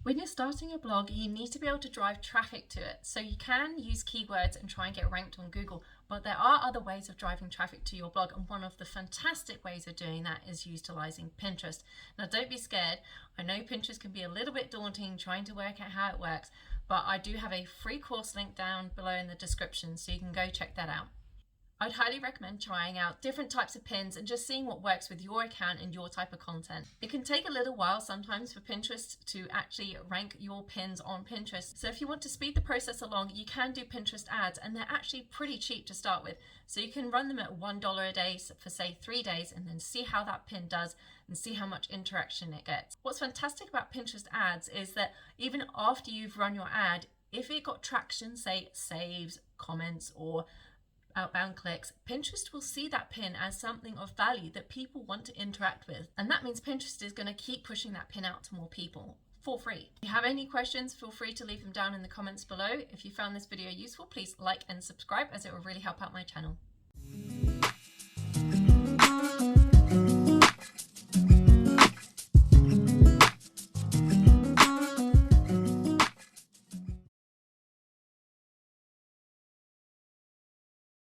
When you're starting a blog, you need to be able to drive traffic to it. So you can use keywords and try and get ranked on Google, but there are other ways of driving traffic to your blog. And one of the fantastic ways of doing that is utilizing Pinterest. Now, don't be scared. I know Pinterest can be a little bit daunting trying to work out how it works, but I do have a free course link down below in the description, so you can go check that out. I'd highly recommend trying out different types of pins and just seeing what works with your account and your type of content. It can take a little while sometimes for Pinterest to actually rank your pins on Pinterest. So if you want to speed the process along, you can do Pinterest ads, and they're actually pretty cheap to start with. So you can run them at $1 a day for say 3 days and then see how that pin does and see how much interaction it gets. What's fantastic about Pinterest ads is that even after you've run your ad, if it got traction, say saves, comments, or outbound clicks, Pinterest will see that pin as something of value that people want to interact with. And that means Pinterest is going to keep pushing that pin out to more people for free. If you have any questions, feel free to leave them down in the comments below. If you found this video useful, please like and subscribe, as it will really help out my channel.